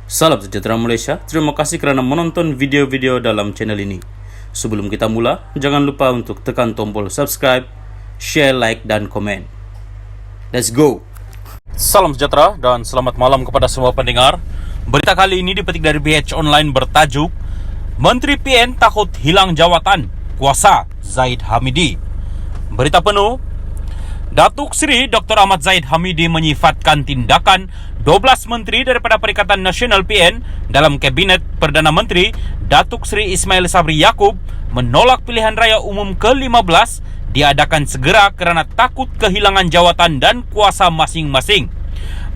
Salam sejahtera Malaysia, terima kasih kerana menonton video-video dalam channel ini. Sebelum kita mula, jangan lupa untuk tekan tombol subscribe, share, like, dan komen. Let's go! Salam sejahtera dan selamat malam kepada semua pendengar. Berita kali ini dipetik dari BH Online bertajuk Menteri PN takut hilang jawatan, kuasa Zahid Hamidi. Berita penuh, Datuk Seri Dr. Ahmad Zahid Hamidi menyifatkan tindakan 12 menteri daripada Perikatan Nasional PN dalam Kabinet Perdana Menteri Datuk Seri Ismail Sabri Yaakob menolak pilihan raya umum ke-15 diadakan segera kerana takut kehilangan jawatan dan kuasa masing-masing.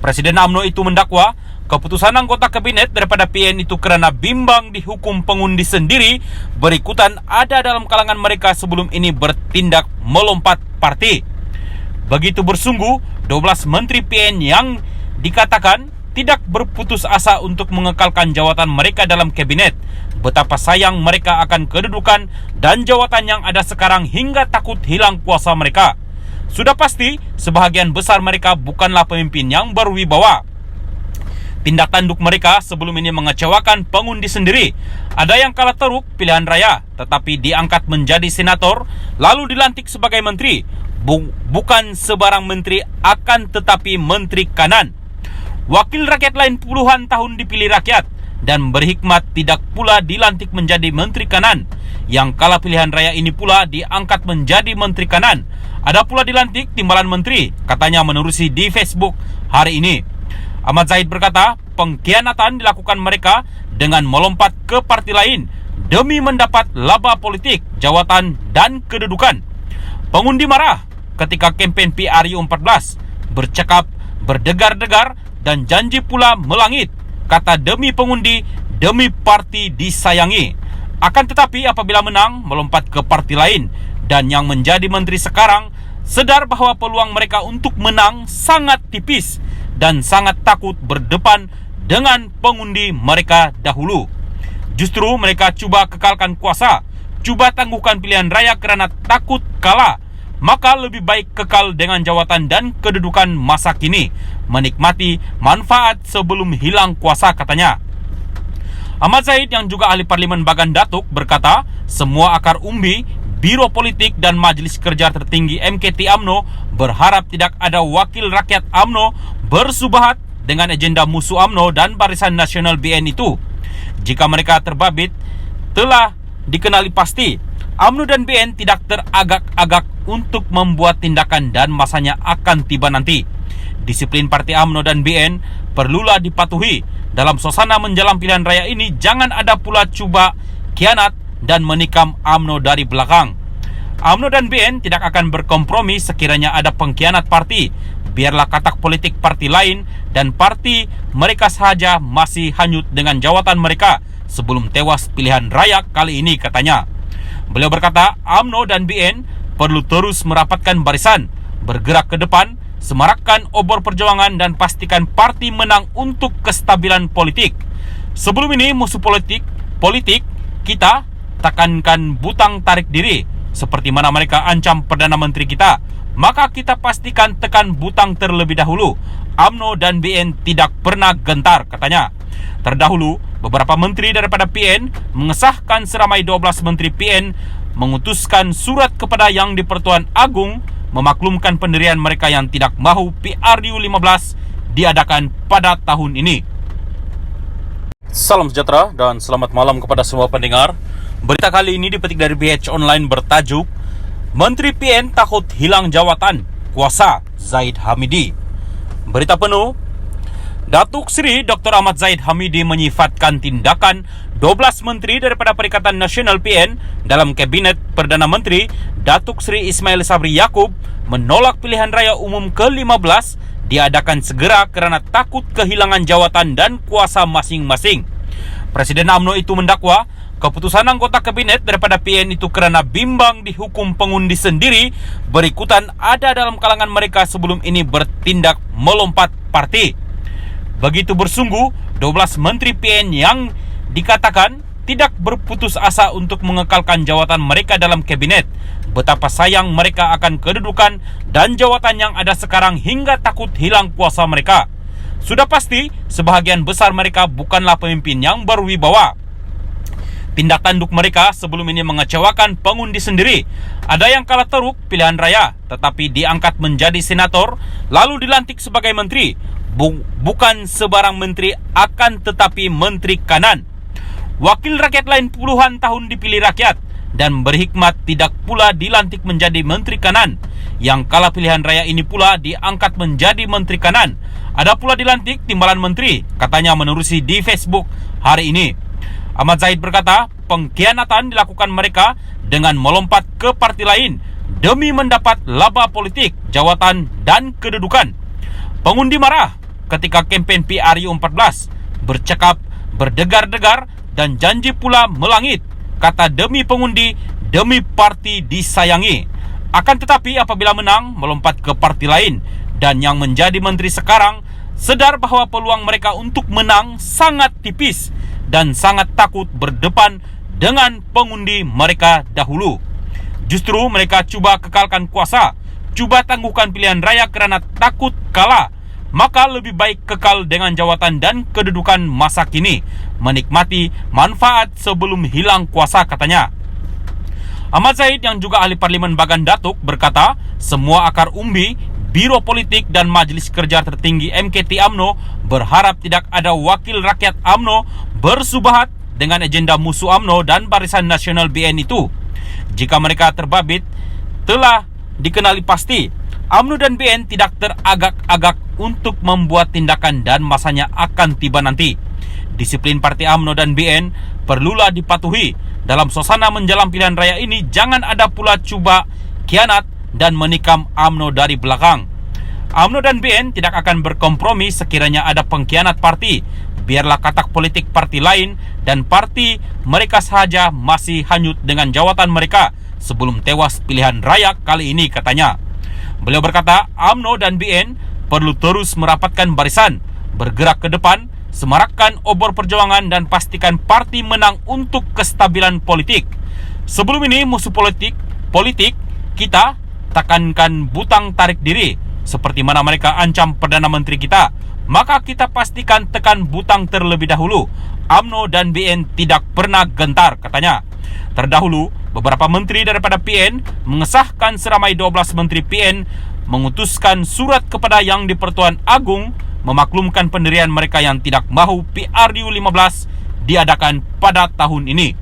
Presiden UMNO itu mendakwa keputusan anggota kabinet daripada PN itu kerana bimbang dihukum pengundi sendiri berikutan ada dalam kalangan mereka sebelum ini bertindak melompat parti. Begitu bersungguh 12 menteri PN yang dikatakan tidak berputus asa untuk mengekalkan jawatan mereka dalam kabinet. Betapa sayang mereka akan kedudukan dan jawatan yang ada sekarang hingga takut hilang kuasa mereka. Sudah pasti sebahagian besar mereka bukanlah pemimpin yang berwibawa. Tindak tanduk mereka sebelum ini mengecewakan pengundi sendiri. Ada yang kalah teruk pilihan raya tetapi diangkat menjadi senator lalu dilantik sebagai menteri. Bukan sebarang menteri akan tetapi menteri kanan. Wakil rakyat lain puluhan tahun dipilih rakyat dan berhikmat tidak pula dilantik menjadi menteri kanan. Yang kalah pilihan raya ini pula diangkat menjadi menteri kanan. Ada pula dilantik timbalan menteri, katanya menerusi di Facebook hari ini. Ahmad Zahid berkata, pengkhianatan dilakukan mereka dengan melompat ke parti lain demi mendapat laba politik, jawatan dan kedudukan. Pengundi marah ketika kempen PRU 14 bercakap berdegar-degar dan janji pula melangit, kata demi pengundi, demi parti disayangi. Akan tetapi apabila menang, melompat ke parti lain. Dan yang menjadi menteri sekarang sedar bahawa peluang mereka untuk menang sangat tipis dan sangat takut berdepan dengan pengundi mereka dahulu. Justru mereka cuba kekalkan kuasa, cuba tangguhkan pilihan raya kerana takut kalah. Maka lebih baik kekal dengan jawatan dan kedudukan masa kini, menikmati manfaat sebelum hilang kuasa, katanya. Ahmad Zahid yang juga ahli Parlimen Bagan Datuk berkata, semua akar umbi, Biro Politik dan Majlis Kerja Tertinggi MKT UMNO berharap tidak ada wakil rakyat UMNO bersubahat dengan agenda musuh UMNO dan Barisan Nasional BN itu. Jika mereka terbabit, telah dikenali pasti UMNO dan BN tidak teragak-agak untuk membuat tindakan dan masanya akan tiba nanti. Disiplin parti UMNO dan BN perlulah dipatuhi. Dalam suasana menjelang pilihan raya ini, jangan ada pula cuba khianat dan menikam UMNO dari belakang. UMNO dan BN tidak akan berkompromi sekiranya ada pengkhianat parti. Biarlah katak politik parti lain dan parti mereka sahaja masih hanyut dengan jawatan mereka sebelum tewas pilihan raya kali ini, katanya. Beliau berkata, UMNO dan BN perlu terus merapatkan barisan, bergerak ke depan, semarakkan obor perjuangan dan pastikan parti menang untuk kestabilan politik. Sebelum ini musuh politik kita tekankan butang tarik diri seperti mana mereka ancam Perdana Menteri kita. Maka kita pastikan tekan butang terlebih dahulu. UMNO dan BN tidak pernah gentar, katanya. Terdahulu, beberapa menteri daripada PN mengesahkan seramai 12 menteri PN mengutuskan surat kepada Yang di-Pertuan Agong memaklumkan pendirian mereka yang tidak mahu PRU 15 diadakan pada tahun ini. Salam sejahtera dan selamat malam kepada semua pendengar. Berita kali ini dipetik dari BH Online bertajuk Menteri PN takut hilang jawatan, kuasa Zahid Hamidi. Berita penuh, Datuk Seri Dr. Ahmad Zahid Hamidi menyifatkan tindakan 12 menteri daripada Perikatan Nasional PN dalam Kabinet Perdana Menteri Datuk Seri Ismail Sabri Yaakob menolak pilihan raya umum ke-15 diadakan segera kerana takut kehilangan jawatan dan kuasa masing-masing. Presiden UMNO itu mendakwa keputusan anggota kabinet daripada PN itu kerana bimbang dihukum pengundi sendiri berikutan ada dalam kalangan mereka sebelum ini bertindak melompat parti. Begitu bersungguh 12 menteri PN yang dikatakan tidak berputus asa untuk mengekalkan jawatan mereka dalam kabinet. Betapa sayang mereka akan kedudukan dan jawatan yang ada sekarang hingga takut hilang kuasa mereka. Sudah pasti, sebahagian besar mereka bukanlah pemimpin yang berwibawa. Tindak tanduk mereka sebelum ini mengecewakan pengundi sendiri. Ada yang kalah teruk pilihan raya, tetapi diangkat menjadi senator, lalu dilantik sebagai menteri. Bukan sebarang menteri, akan tetapi menteri kanan. Wakil rakyat lain puluhan tahun dipilih rakyat dan berhikmat tidak pula dilantik menjadi menteri kanan. Yang kalah pilihan raya ini pula diangkat menjadi menteri kanan. Ada pula dilantik timbalan menteri, katanya menerusi di Facebook hari ini. Ahmad Zahid berkata, pengkhianatan dilakukan mereka dengan melompat ke parti lain demi mendapat laba politik, jawatan, dan kedudukan. Pengundi marah ketika kempen PRU 14 bercakap berdegar-degar dan janji pula melangit, kata demi pengundi, demi parti disayangi. Akan tetapi apabila menang, melompat ke parti lain, dan yang menjadi menteri sekarang sadar bahwa peluang mereka untuk menang sangat tipis dan sangat takut berdepan dengan pengundi mereka dahulu. Justru mereka cuba kekalkan kuasa, cuba tangguhkan pilihan raya kerana takut kalah. Maka lebih baik kekal dengan jawatan dan kedudukan masa kini, menikmati manfaat sebelum hilang kuasa, katanya. Ahmad Zahid yang juga ahli parlimen Bagan Datuk berkata, semua akar umbi, Biro Politik dan Majlis Kerja Tertinggi MKT UMNO berharap tidak ada wakil rakyat UMNO bersubahat dengan agenda musuh UMNO dan Barisan Nasional BN itu. Jika mereka terbabit, telah dikenali pasti UMNO dan BN tidak teragak-agak untuk membuat tindakan dan masanya akan tiba nanti. Disiplin parti UMNO dan BN perlulah dipatuhi. Dalam suasana menjelang pilihan raya ini, jangan ada pula cuba khianat dan menikam UMNO dari belakang. UMNO dan BN tidak akan berkompromi sekiranya ada pengkhianat parti. Biarlah katak politik parti lain dan parti mereka sahaja masih hanyut dengan jawatan mereka sebelum tewas pilihan raya kali ini, katanya. Beliau berkata, UMNO dan BN perlu terus merapatkan barisan, bergerak ke depan, semarakkan obor perjuangan dan pastikan parti menang untuk kestabilan politik. Sebelum ini musuh politik kita tekankan butang tarik diri, seperti mana mereka ancam Perdana Menteri kita. Maka kita pastikan tekan butang terlebih dahulu. UMNO dan BN tidak pernah gentar, katanya. Terdahulu, beberapa menteri daripada PN mengesahkan seramai 12 menteri PN mengutuskan surat kepada Yang di-Pertuan Agung memaklumkan pendirian mereka yang tidak mahu PRU 15 diadakan pada tahun ini.